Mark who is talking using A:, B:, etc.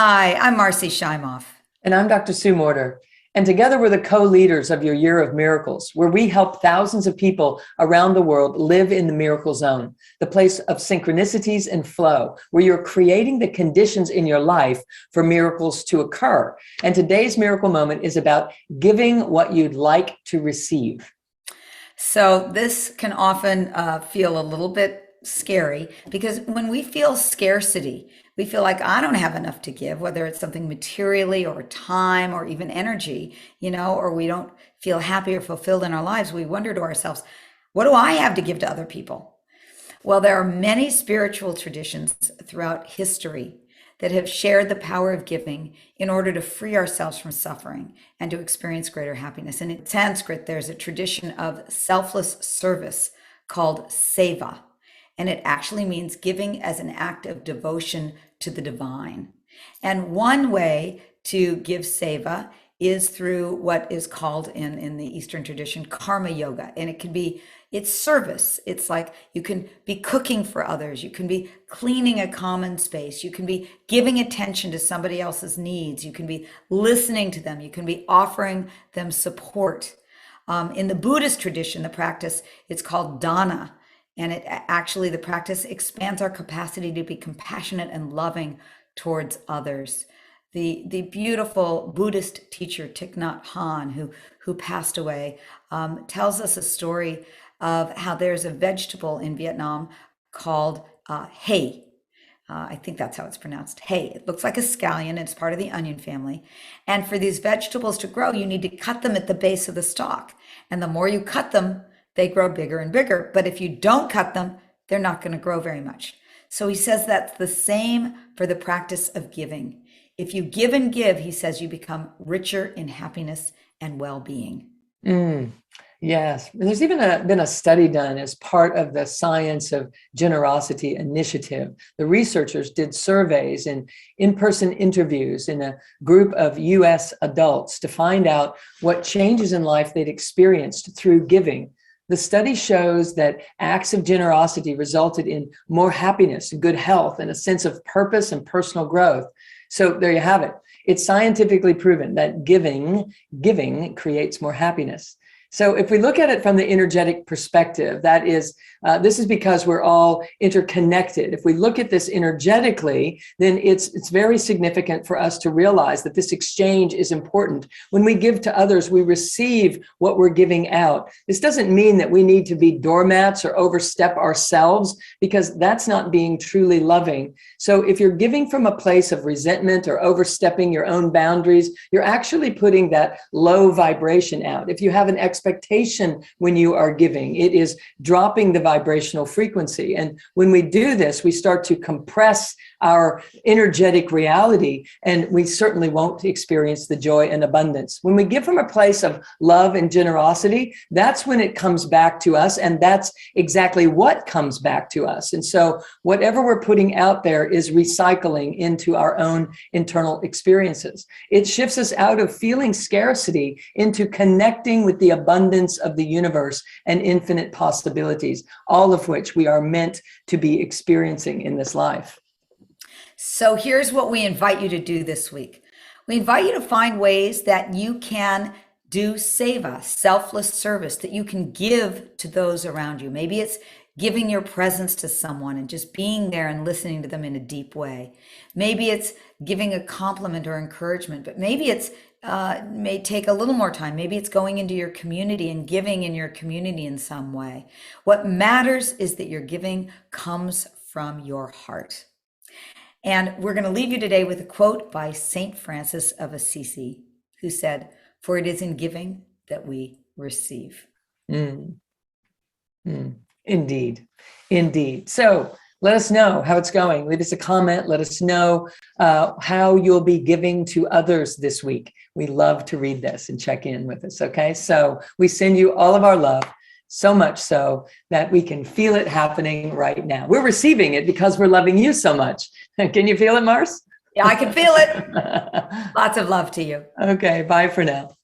A: Hi, I'm Marcy Shimoff.
B: And I'm Dr. Sue Morter. And together we're the co-leaders of your Year of Miracles, where we help thousands of people around the world live in the miracle zone, the place of synchronicities and flow, where you're creating the conditions in your life for miracles to occur. And today's miracle moment is about giving what you'd like to receive.
A: So this can often feel a little bit scary because when we feel scarcity, we feel like I don't have enough to give, whether it's something materially or time or even energy, or we don't feel happy or fulfilled in our lives. We wonder to ourselves, what do I have to give to other people? Well, there are many spiritual traditions throughout history that have shared the power of giving in order to free ourselves from suffering and to experience greater happiness. And in Sanskrit, there's a tradition of selfless service called seva. And it actually means giving as an act of devotion to the divine. And one way to give seva is through what is called in the Eastern tradition, karma yoga. And it's service. It's like you can be cooking for others. You can be cleaning a common space. You can be giving attention to somebody else's needs. You can be listening to them. You can be offering them support. In the Buddhist tradition, the practice, it's called dana. And the practice expands our capacity to be compassionate and loving towards others. The beautiful Buddhist teacher, Thich Nhat Han, who passed away, tells us a story of how there's a vegetable in Vietnam called hay. I think that's how it's pronounced, hay. It looks like a scallion. It's part of the onion family. And for these vegetables to grow, you need to cut them at the base of the stalk. And the more you cut them, they grow bigger and bigger. But if you don't cut them, they're not going to grow very much. So he says that's the same for the practice of giving. If you give and give, he says, you become richer in happiness and well-being.
B: Yes. And there's even been a study done as part of the Science of Generosity initiative. The researchers did surveys and in-person interviews in a group of US adults to find out what changes in life they'd experienced through giving. The study shows that acts of generosity resulted in more happiness, good health, and a sense of purpose and personal growth. So there you have it. It's scientifically proven that giving creates more happiness. So if we look at it from the energetic perspective, that is, this is because we're all interconnected. If we look at this energetically, then it's very significant for us to realize that this exchange is important. When we give to others, we receive what we're giving out. This doesn't mean that we need to be doormats or overstep ourselves, because that's not being truly loving. So if you're giving from a place of resentment or overstepping your own boundaries, you're actually putting that low vibration out. If you have an expectation when you are giving, it is dropping the vibrational frequency. And when we do this, we start to compress our energetic reality, and we certainly won't experience the joy and abundance. When we give from a place of love and generosity, that's when it comes back to us, and that's exactly what comes back to us. And so whatever we're putting out there is recycling into our own internal experiences. It shifts us out of feeling scarcity into connecting with the abundance of the universe and infinite possibilities, all of which we are meant to be experiencing in this life.
A: So here's what we invite you to do this week. We invite you to find ways that you can do seva, selfless service, that you can give to those around you. Maybe it's giving your presence to someone and just being there and listening to them in a deep way. Maybe it's giving a compliment or encouragement, but maybe it's may take a little more time. Maybe it's going into your community and giving in your community in some way. What matters is that your giving comes from your heart. And we're going to leave you today with a quote by Saint Francis of Assisi, who said, "For it is in giving that we receive."
B: Indeed. Indeed. So let us know how it's going. Leave us a comment. Let us know how you'll be giving to others this week. We love to read this and check in with us. Okay. So we send you all of our love, so much so that we can feel it happening right now. We're receiving it because we're loving you so much. Can you feel it, Mars?
A: Yeah, I can feel it. Lots of love to you.
B: Okay. Bye for now.